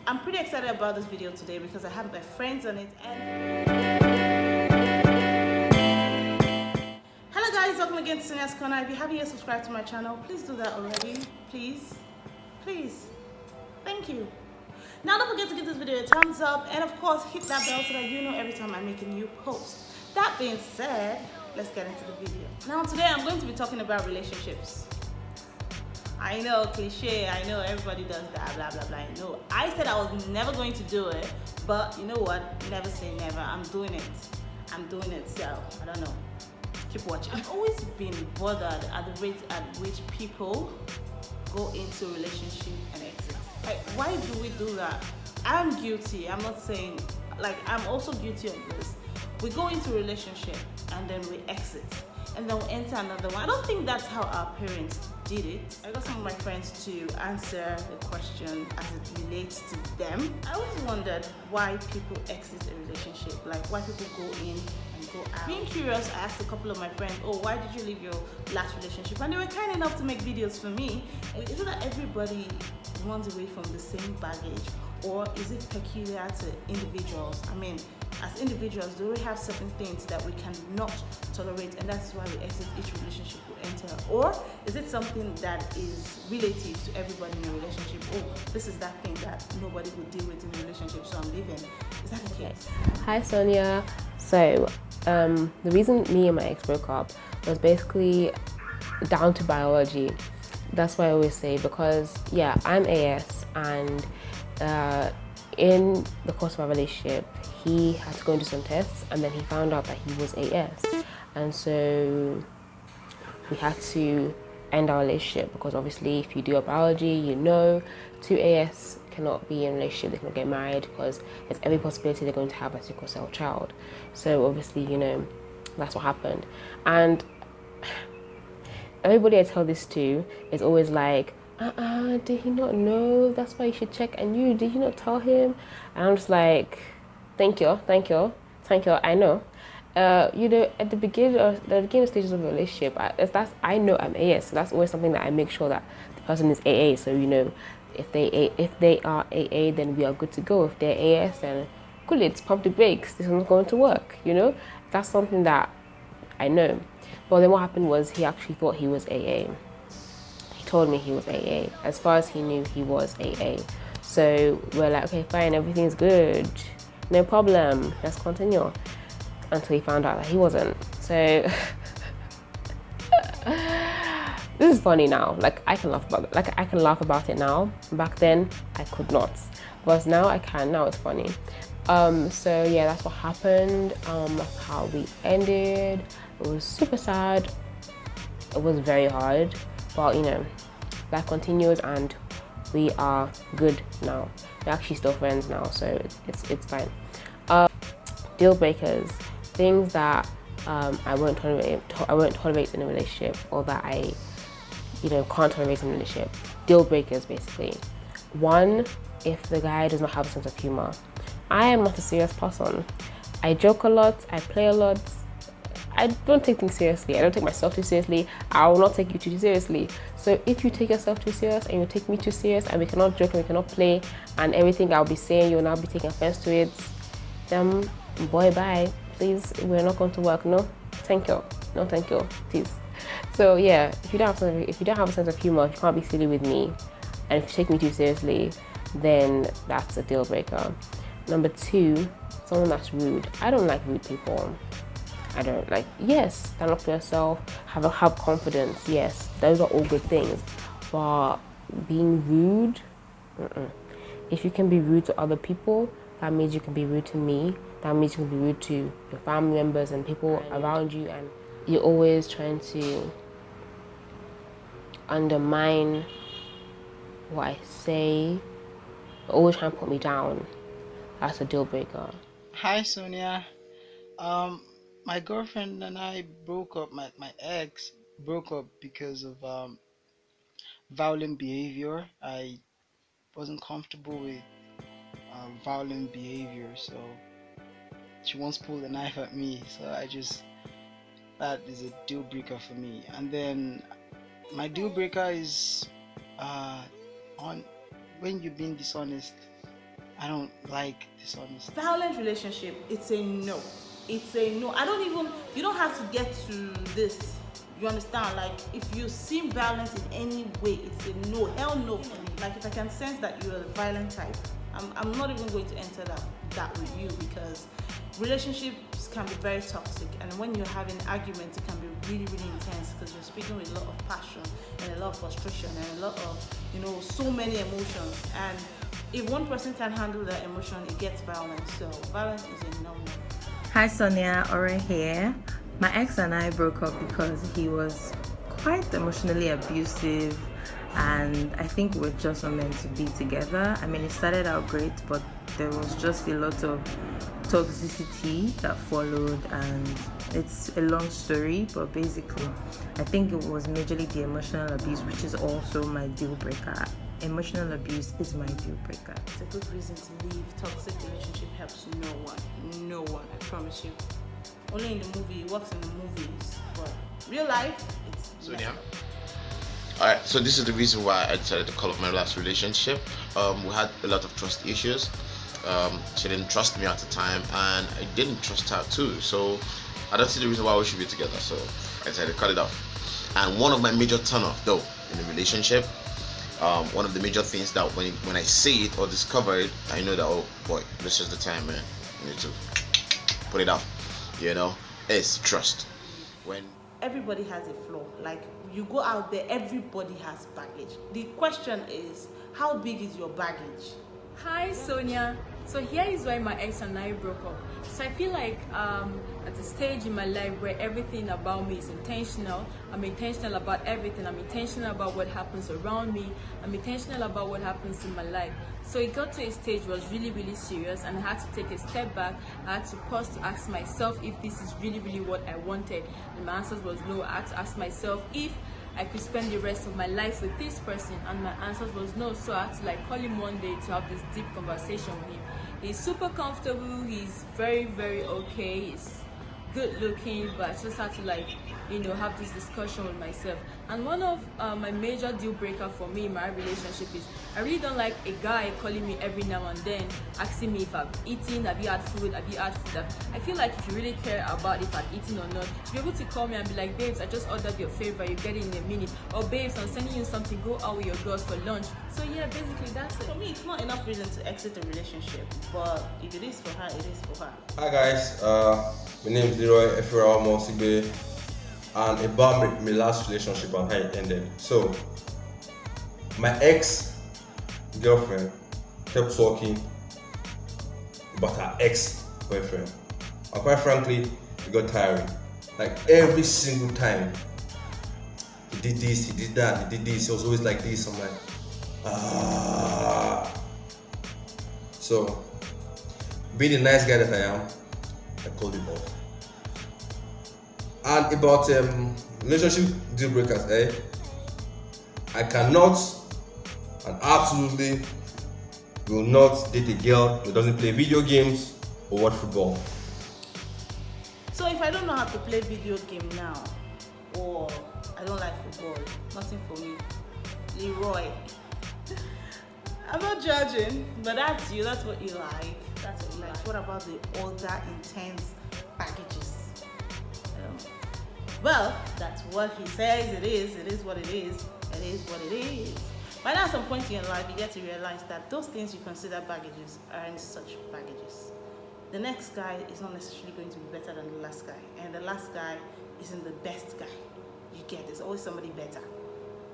I'm pretty excited about this video today because I have my friends on it. And hello guys, welcome again to Sonia's Corner. If you haven't yet subscribed to my channel, please do that already. Please. Thank you. Now don't forget to give this video a thumbs up and of course hit that bell so that you know every time I make a new post. That being said, let's get into the video. Now today I'm going to be talking about relationships. I know, cliche, I know everybody does that, blah blah blah. I know. I said I was never going to do it, but you know what? Never say never. I'm doing it, so I don't know. Keep watching. I've always been bothered at the rate at which people go into a relationship and exit. Like, why do we do that? I'm guilty. I'm not saying, like, I'm also guilty of this. We go into a relationship and then we exit and then we enter another one. I don't think that's how our parents did it. I got some of my friends to answer the question as it relates to them. I always wondered why people exit a relationship, like why people go in and go out. Being curious, I asked a couple of my friends, oh, why did you leave your last relationship? And they were kind enough to make videos for me. Is it that everybody runs away from the same baggage, or is it peculiar to individuals? I mean, as individuals, do we have certain things that we cannot tolerate, and that's why we exit each relationship we enter? Or is it something that is relative to everybody in a relationship? Oh, this is that thing that nobody would deal with in a relationship, so I'm leaving. Is that the case? Hi Sonia. So the reason me and my ex broke up was basically down to biology. That's why I always say, because yeah, I'm AS, and in the course of our relationship, he had to go and do some tests, and then he found out that he was AS, and so we had to end our relationship, because obviously if you do your biology, you know, two AS cannot be in a relationship, they cannot get married, because there's every possibility they're going to have a sickle cell child. So obviously, you know, that's what happened. And everybody I tell this to is always like, did he not know? That's why you should check. And you, did you not tell him? And I'm just like, thank you, I know. You know, at the beginning stages of a relationship, I know I'm AS, so that's always something that I make sure that the person is AA. So you know, if they are AA, then we are good to go. If they're AS, then cool, it's pump the brakes. This one's going to work. You know, that's something that I know. But then what happened was he actually thought he was AA. He told me he was AA. As far as he knew, he was AA. So we're like, okay, fine, everything's good, no problem, let's continue. Until he found out that he wasn't. So this is funny now. Like I can laugh about it now. Back then I could not, but now I can. Now it's funny. So yeah, that's what happened. That's how we ended. It was super sad. It was very hard, but you know, life continues and we are good now. We're actually still friends now, so it's fine. Deal breakers, things that I won't tolerate in a relationship, or that I, you know, can't tolerate in a relationship. Deal breakers, basically. One, if the guy does not have a sense of humor. I am not a serious person. I joke a lot. I play a lot. I don't take things seriously. I don't take myself too seriously. I will not take you too seriously. So if you take yourself too serious and you take me too serious, and we cannot joke and we cannot play, and everything I'll be saying you'll now be taking offense to it, then boy, bye. Please, we're not going to work. No, thank you. No, thank you. Please. So yeah, if you don't have a sense of humor, if you can't be silly with me, and if you take me too seriously, then that's a deal breaker. Number two, someone that's rude. I don't like rude people. I don't like. Yes, stand up for yourself. Have confidence. Yes, those are all good things. But being rude, if you can be rude to other people, that means you can be rude to me. That means you can be rude to your family members and people around you, and you're always trying to undermine what I say. You're always trying to put me down. That's a deal breaker. Hi Sonia. My girlfriend and I broke up. My ex broke up because of violent behavior. I wasn't comfortable with violent behavior, so she once pulled a knife at me. So that is a deal breaker for me. And then my deal breaker is on when you're being dishonest. I don't like dishonesty. Violent relationship, it's a no. It's a no. You don't have to get to this. You understand? Like, if you see violence in any way, it's a no. Hell no for me. Like, if I can sense that you're the violent type, I'm not even going to enter that with you, because relationships can be very toxic, and when you're having arguments, it can be really, really intense, because you're speaking with a lot of passion and a lot of frustration and a lot of, so many emotions. And if one person can handle that emotion, it gets violent. So violence is a no. Hi Sonia, Ore here. My ex and I broke up because he was quite emotionally abusive, and I think we're just not meant to be together. I mean, it started out great, but there was just a lot of toxicity that followed, and it's a long story, but basically I think it was majorly the emotional abuse, which is also my deal breaker. Emotional abuse is my deal breaker. It's a good reason to leave. Toxic relationship helps no one, I promise you. Only in the movie, it works in the movies, but real life, it's Sonia. Alright, so this is the reason why I decided to call up my last relationship. We had a lot of trust issues. She didn't trust me at the time, and I didn't trust her too. So I don't see the reason why we should be together. So I decided to cut it off. And one of my major turn-off though in the relationship, one of the major things that when I see it or discover it, I know that, oh boy, this is the time, man. I need to put it out. It's trust. When everybody has a flaw. Like, you go out there, everybody has baggage. The question is, how big is your baggage? Hi Sonia. So here is why my ex and I broke up. So I feel like at a stage in my life where everything about me is intentional. I'm intentional about everything. I'm intentional about what happens around me. I'm intentional about what happens in my life. So it got to a stage where it was really, really serious, and I had to take a step back. I had to pause to ask myself if this is really, really what I wanted. And my answer was no. I had to ask myself if I could spend the rest of my life with this person, and my answer was no. So I had to call him one day to have this deep conversation with him. He's super comfortable, he's very, very okay, he's good looking, but I just had to have this discussion with myself. And one of my major deal breaker for me in my relationship is I really don't like a guy calling me every now and then, asking me if I've eaten, have you had food. I feel like if you really care about if I've eaten or not, to be able to call me and be like, babes, I just ordered your favorite, you get it in a minute, or babes, I'm sending you something, go out with your girls for lunch. So yeah, basically that's it. For me, it's not enough reason to exit a relationship, but if it is for her, it is for her. Hi guys, my name is Leroy, and about my last relationship and how it ended. So, my ex-girlfriend kept talking about her ex-boyfriend, and quite frankly, it got tiring. Like every single time, he did this, he did that, he did this, he was always like this. I'm like, ah. So, being the nice guy that I am, I called it off. And about relationship deal breakers, I cannot and absolutely will not date a girl who doesn't play video games or watch football. So if I don't know how to play video game now, or I don't like football, nothing for me. Leroy. I'm not judging, but that's you. That's what you like. That's what you like. What about the other intense packages? Well, that's what he says. It is what it is. It is what it is. But at some point in your life, you get to realize that those things you consider baggages aren't such baggages. The next guy is not necessarily going to be better than the last guy, and the last guy isn't the best guy. You get, there's always somebody better,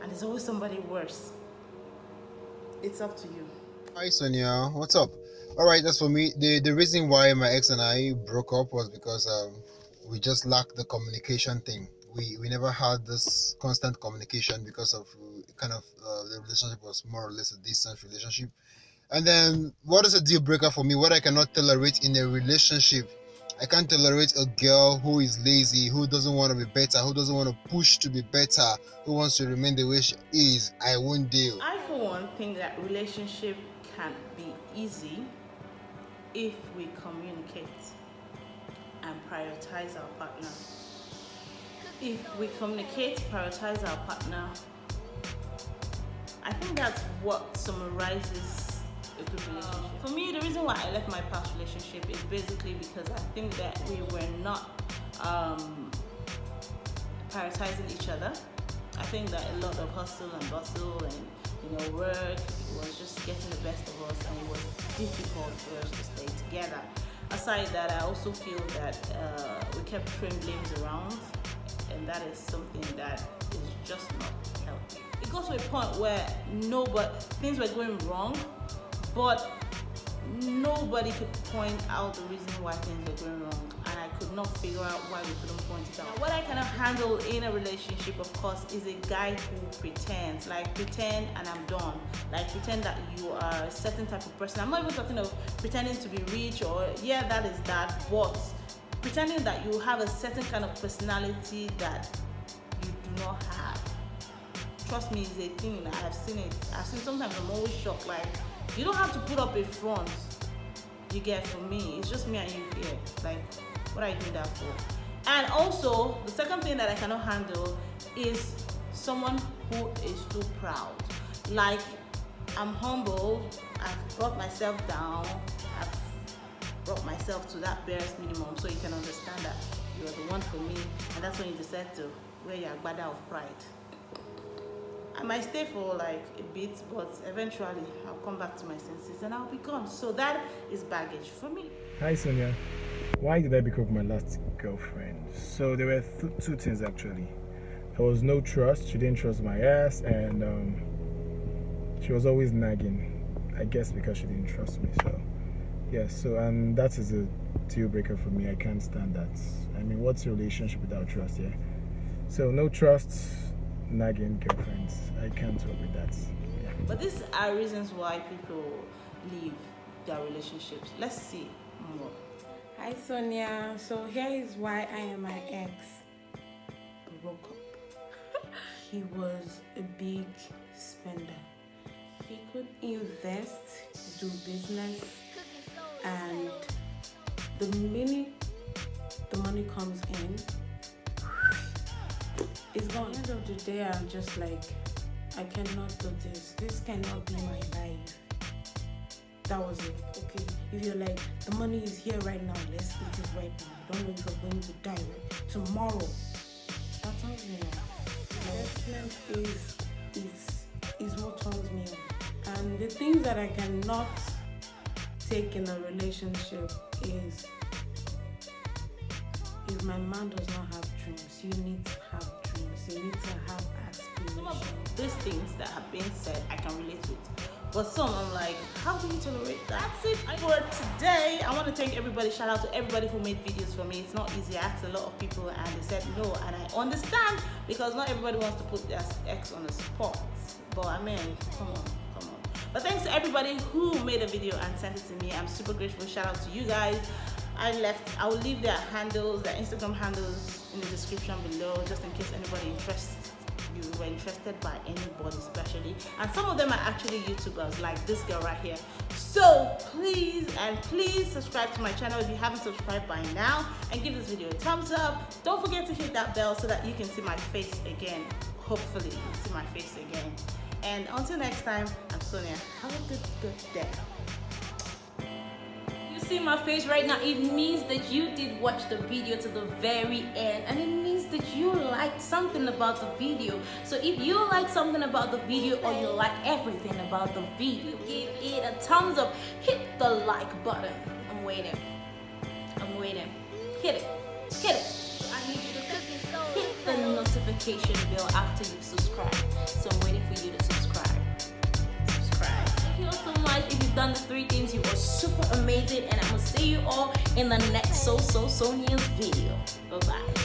and there's always somebody worse. It's up to you. Hi Sonia, what's up? Alright, that's for me. The reason why my ex and I broke up was because we just lacked the communication thing. We never had this constant communication because of the relationship was more or less a distant relationship. And then what is a deal breaker for me? What I cannot tolerate in a relationship. I can't tolerate a girl who is lazy, who doesn't want to be better, who doesn't want to push to be better, who wants to remain the way she is. I won't deal. I, for one, think that relationship can be easy if we communicate and prioritize our partner. If we communicate, prioritize our partner, I think that's what summarizes a good relationship. For me, the reason why I left my past relationship is basically because I think that we were not prioritizing each other. I think that a lot of hustle and bustle and work was just getting the best of us, and it was difficult for us to stay together. Aside that, I also feel that we kept throwing blames around, and that is something that is just not healthy. It got to a point where things were going wrong, but nobody could point out the reason why things were going wrong, and I could not figure out why we couldn't point it out. Now, what I cannot handle in a relationship, of course, is a guy who pretends, like pretend and I'm done, like pretend that you are a certain type of person. I'm not even talking of pretending to be rich or that is that, but pretending that you have a certain kind of personality that you do not have. Trust me, it's a thing. I've seen it. Sometimes I'm always shocked, like, you don't have to put up a front, you get, for me. It's just me and you here. Like, what are you doing that for? And also, the second thing that I cannot handle is someone who is too proud. Like, I'm humble, I've brought myself down, I've brought myself to that barest minimum so you can understand that you're the one for me, and that's when you decide to wear your agbada of pride. I might stay for like a bit, but eventually I'll come back to my senses and I'll be gone. So that is baggage for me. Hi Sonia, why did I break up with my last girlfriend? So there were two things actually. There was no trust. She didn't trust my ass, and she was always nagging. I guess because she didn't trust me. So yeah, and that is a deal breaker for me. I can't stand that. I mean, what's a relationship without trust? Yeah. So no trust, nagging girlfriends. I can't work with that. Yeah. But these are reasons why people leave their relationships. Let's see more. Hi Sonia. So here is why I and my ex broke up. He was a big spender. He could invest, do business, and the minute the money comes in, it's gone. At the end of the day, I'm just like, I cannot do this. This cannot be my life. That was it. Okay, if you're like, the money is here right now, let's eat it right now. I don't know if you're going to die right tomorrow. That turns me on. Investment is what turns me on. And the things that I cannot take in a relationship is, if my man does not have dreams, you need to have dreams. You need to have aspirations. Some of these things that have been said, I can relate with. But some, I'm like, how do you tolerate that? That's it for today. I want to thank everybody. Shout out to everybody who made videos for me. It's not easy. I asked a lot of people and they said no. And I understand, because not everybody wants to put their ex on the spot. But I mean, come on. But thanks to everybody who made a video and sent it to me. I'm super grateful. Shout out to you guys. I will leave their handles, their Instagram handles in the description below, just in case anybody you were interested by anybody especially. And some of them are actually YouTubers, like this girl right here. So please subscribe to my channel if you haven't subscribed by now, and give this video a thumbs up. Don't forget to hit that bell so that you can see my face again. Hopefully you see my face again. And until next time, I'm Sonia. Have a good day. See my face right now, it means that you did watch the video to the very end, and it means that you liked something about the video. So if you like something about the video, or you like everything about the video, give it a thumbs up, hit the like button. I'm waiting. Hit it. I need you to hit the notification bell after you subscribe. So I'm waiting for you to subscribe. Thank you all so much. If you've done the 3 things, you are super amazing, and I'm gonna see you all in the next Sonia's video. Bye bye.